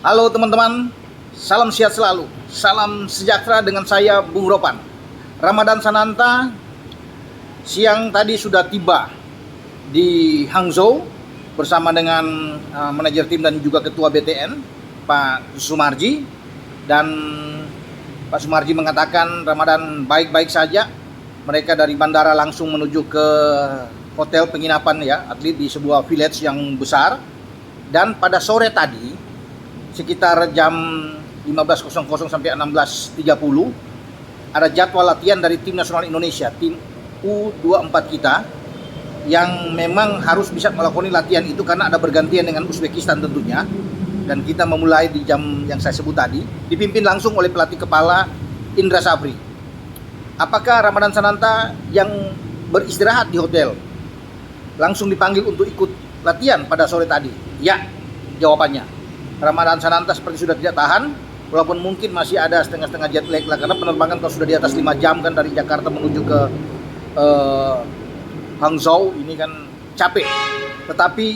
Halo teman-teman, salam sehat selalu, salam sejahtera dengan saya Bung Ropan. Ramadan Sananta siang tadi sudah tiba di Hangzhou bersama dengan manajer tim dan juga ketua BTN Pak Sumarji. Dan Pak Sumarji mengatakan Ramadan baik-baik saja. Mereka dari bandara langsung menuju ke hotel penginapan ya atlet di sebuah village yang besar. Dan pada sore tadi sekitar jam 15.00 sampai 16.30 ada jadwal latihan dari tim nasional Indonesia, tim U24 kita, yang memang harus bisa melakukan latihan itu karena ada bergantian dengan Uzbekistan tentunya. Dan kita memulai di jam yang saya sebut tadi, dipimpin langsung oleh pelatih kepala Indra Safri. Apakah Ramadan Sananta yang beristirahat di hotel langsung dipanggil untuk ikut latihan pada sore tadi? Ya, jawabannya. Ramadan Sananta seperti sudah tidak tahan, walaupun mungkin masih ada setengah-setengah jet lag lah, karena penerbangan kalau sudah di atas 5 jam kan dari Jakarta menuju ke Hangzhou ini kan capek. Tetapi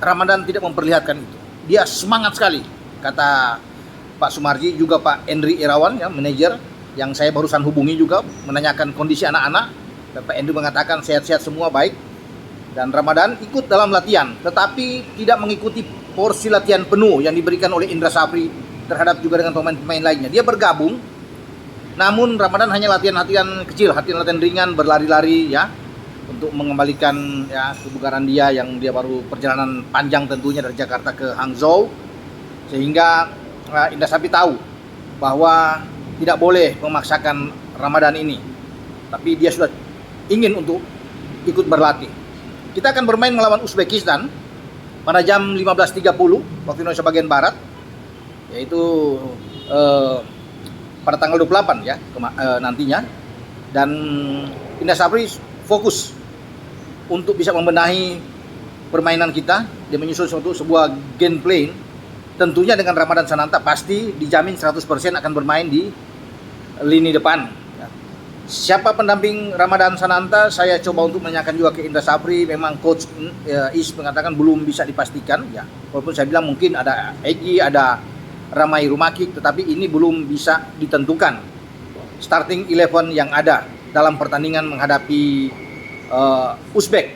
Ramadan tidak memperlihatkan itu. Dia semangat sekali, kata Pak Sumarji, juga Pak Endri Irawan ya, manajer yang saya barusan hubungi juga menanyakan kondisi anak-anak. Dan Pak Endri mengatakan sehat-sehat semua, baik. Dan Ramadan ikut dalam latihan, tetapi tidak mengikuti porsi latihan penuh yang diberikan oleh Indra Safri terhadap juga dengan pemain-pemain lainnya. Dia bergabung, namun Ramadan hanya latihan-latihan kecil, latihan ringan, berlari-lari ya, untuk mengembalikan ya kebugaran dia yang dia baru perjalanan panjang tentunya dari Jakarta ke Hangzhou. Sehingga Indra Safri tahu bahwa tidak boleh memaksakan Ramadan ini, tapi dia sudah ingin untuk ikut berlatih. Kita akan bermain melawan Uzbekistan pada jam 15.30 waktu Indonesia bagian Barat, yaitu pada tanggal 28 ya nantinya. Dan Indra Safri fokus untuk bisa membenahi permainan kita. Dia menyusun sebuah game plan. Tentunya dengan Ramadan Sananta pasti dijamin 100% akan bermain di lini depan. Siapa pendamping Ramadan Sananta, saya coba untuk menanyakan juga ke Indra Safri. Memang coach Is mengatakan belum bisa dipastikan ya. Walaupun saya bilang mungkin ada Egi, ada Ramai Rumakik, tetapi ini belum bisa ditentukan starting 11 yang ada dalam pertandingan menghadapi Uzbek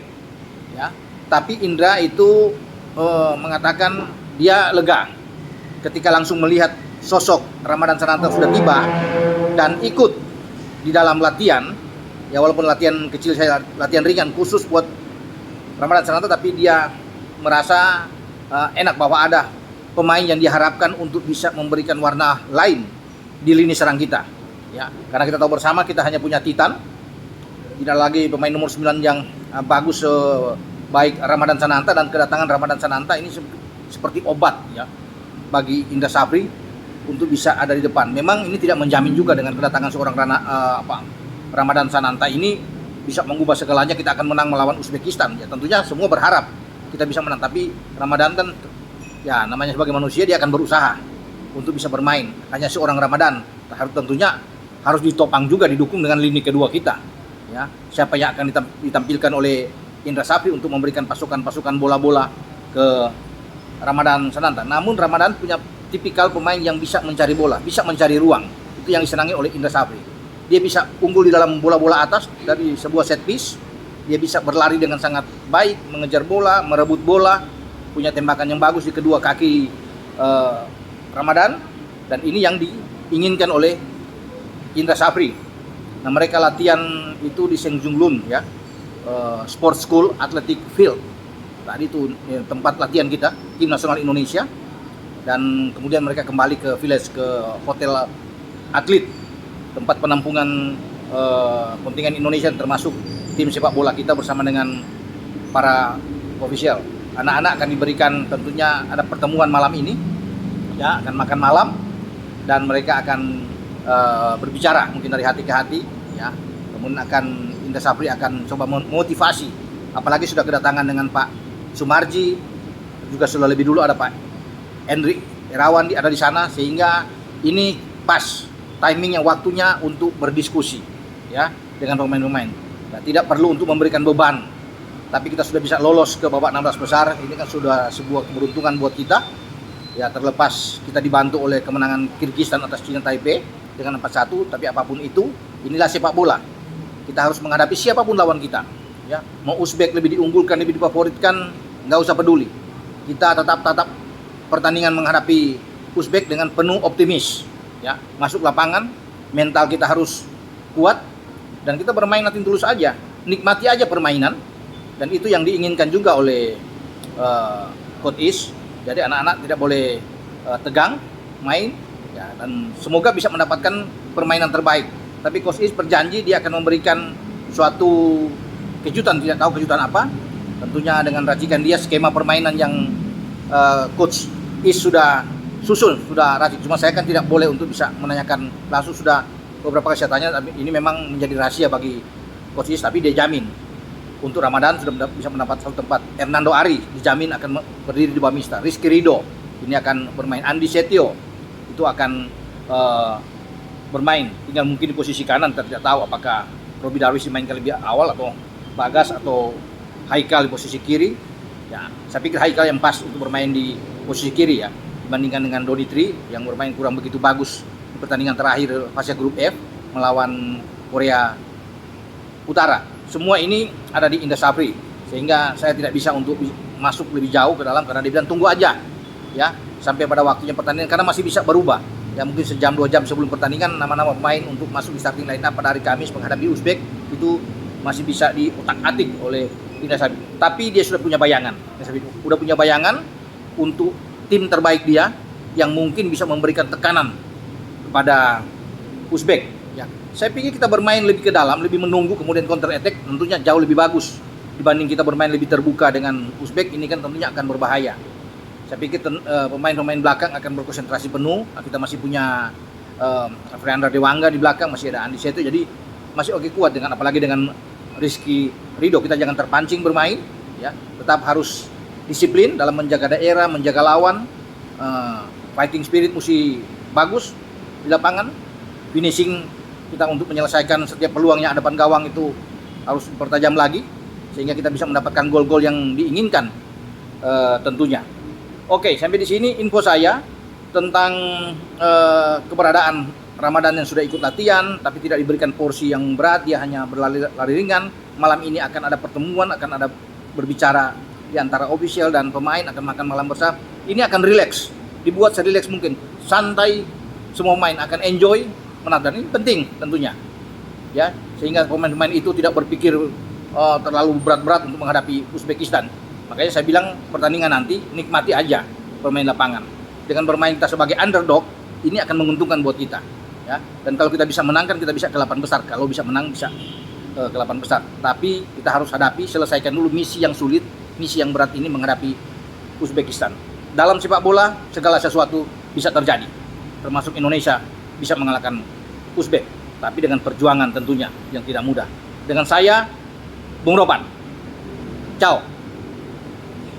ya. Tapi Indra itu mengatakan dia lega ketika langsung melihat sosok Ramadan Sananta sudah tiba dan ikut di dalam latihan ya, walaupun latihan kecil, saya latihan ringan khusus buat Ramadan Sananta, tapi dia merasa enak bahwa ada pemain yang diharapkan untuk bisa memberikan warna lain di lini serang kita ya. Karena kita tahu bersama kita hanya punya Titan, tidak lagi pemain nomor 9 yang bagus baik Ramadan Sananta. Dan kedatangan Ramadan Sananta ini seperti obat ya bagi Indra Safri untuk bisa ada di depan. Memang ini tidak menjamin juga dengan kedatangan seorang Ramadan Sananta ini bisa mengubah segalanya. Kita akan menang melawan Uzbekistan ya, tentunya semua berharap kita bisa menang. Tapi Ramadan kan ya namanya sebagai manusia, dia akan berusaha untuk bisa bermain. Hanya seorang Ramadan tentunya harus ditopang juga, didukung dengan lini kedua kita ya. Siapa yang akan ditampilkan oleh Indra Safri untuk memberikan pasukan-pasukan bola-bola ke Ramadan Sananta. Namun Ramadan punya tipikal pemain yang bisa mencari bola, bisa mencari ruang. Itu yang disenangi oleh Indra Safri. Dia bisa unggul di dalam bola-bola atas dari sebuah set piece. Dia bisa berlari dengan sangat baik, mengejar bola, merebut bola, punya tembakan yang bagus di kedua kaki Ramadan. Dan ini yang diinginkan oleh Indra Safri. Nah, mereka latihan itu di Sengjunglun ya, Sport School Athletic Field. Tadi itu tempat latihan kita, tim nasional Indonesia. Dan kemudian mereka kembali ke village, ke hotel atlet, tempat penampungan kontingen Indonesia, termasuk tim sepak bola kita bersama dengan para official. Anak-anak akan diberikan, tentunya ada pertemuan malam ini ya, akan makan malam dan mereka akan berbicara mungkin dari hati ke hati ya. Kemudian Indra Safri akan coba memotivasi, apalagi sudah kedatangan dengan Pak Sumarji, juga sudah lebih dulu ada Pak Endri Irawan ada di sana, sehingga ini pas timingnya, waktunya untuk berdiskusi ya dengan pemain-pemain. Nah, tidak perlu untuk memberikan beban, tapi kita sudah bisa lolos ke babak 16 besar. Ini kan sudah sebuah keberuntungan buat kita Ya, terlepas kita dibantu oleh kemenangan Kyrgyzstan atas China Taipei dengan 4-1, tapi apapun itu, inilah sepak bola. Kita harus menghadapi siapapun lawan kita. Ya, mau Uzbek lebih diunggulkan, lebih difavoritkan, nggak usah peduli. Kita tetap pertandingan menghadapi Uzbek dengan penuh optimis. Ya, masuk lapangan, mental kita harus kuat, dan kita bermain nating tulus aja, nikmati aja permainan, dan itu yang diinginkan juga oleh Coach Is. Jadi anak-anak tidak boleh tegang main, ya, dan semoga bisa mendapatkan permainan terbaik. Tapi Coach Is berjanji dia akan memberikan suatu kejutan, tidak tahu kejutan apa. Tentunya dengan racikan dia skema permainan yang Coach Is sudah susun, sudah racik. Cuma saya kan tidak boleh untuk bisa menanyakan langsung, sudah beberapa kali saya tanya, tapi ini memang menjadi rahasia bagi Coach Is, tapi dia jamin untuk Ramadan sudah bisa mendapat satu tempat. Hernando Ari dijamin akan berdiri di bawah Mister. Rizky Ridho ini akan bermain. Andi Setio itu akan bermain. Tinggal mungkin di posisi kanan, tidak tahu apakah Robi Darwish dimainkan lebih awal atau Bagas atau Haikal di posisi kiri. Ya, saya pikir Haikal yang pas untuk bermain di posisi kiri ya, dibandingkan dengan Dodi Tri yang bermain kurang begitu bagus di pertandingan terakhir fase grup F melawan Korea Utara. Semua ini ada di Indra Safri, sehingga saya tidak bisa untuk masuk lebih jauh ke dalam karena dia bilang tunggu aja ya sampai pada waktunya pertandingan, karena masih bisa berubah ya, mungkin sejam 2 jam sebelum pertandingan nama-nama pemain untuk masuk di starting line up pada hari Kamis menghadapi Uzbek itu masih bisa diutak-atik oleh Indra Safri. Tapi dia sudah punya bayangan, sudah punya bayangan untuk tim terbaik dia yang mungkin bisa memberikan tekanan kepada Uzbek. Ya, saya pikir kita bermain lebih ke dalam, lebih menunggu, kemudian counter attack tentunya jauh lebih bagus dibanding kita bermain lebih terbuka dengan Uzbek. Ini kan tentunya akan berbahaya. Saya pikir pemain-pemain belakang akan berkonsentrasi penuh. Kita masih punya Friandra Dewangga di belakang, masih ada Andi Setu, jadi masih oke, kuat dengan apalagi dengan Rizky Ridho. Kita jangan terpancing bermain, ya, tetap harus disiplin dalam menjaga daerah, menjaga lawan. Fighting spirit mesti bagus di lapangan. Finishing kita untuk menyelesaikan setiap peluang yang ada depan gawang itu harus dipertajam lagi sehingga kita bisa mendapatkan gol-gol yang diinginkan tentunya. Oke, sampai di sini info saya tentang keberadaan Ramadan yang sudah ikut latihan tapi tidak diberikan porsi yang berat, dia hanya berlari ringan. Malam ini akan ada pertemuan, akan ada berbicara di antara official dan pemain, akan makan malam bersama. Ini akan relax, dibuat serileks mungkin, santai, semua pemain akan enjoy menonton. Ini penting tentunya ya, sehingga pemain-pemain itu tidak berpikir terlalu berat-berat untuk menghadapi Uzbekistan. Makanya saya bilang pertandingan nanti nikmati aja bermain lapangan. Dengan bermain kita sebagai underdog ini akan menguntungkan buat kita ya, dan kalau kita bisa menangkan kita bisa ke 8 besar, kalau bisa menang bisa ke 8 besar. Tapi kita harus hadapi, selesaikan dulu misi yang sulit, misi yang berat ini menghadapi Uzbekistan. Dalam sepak bola segala sesuatu bisa terjadi, termasuk Indonesia bisa mengalahkan Uzbek, tapi dengan perjuangan tentunya yang tidak mudah. Dengan saya, Bung Ropan. Ciao.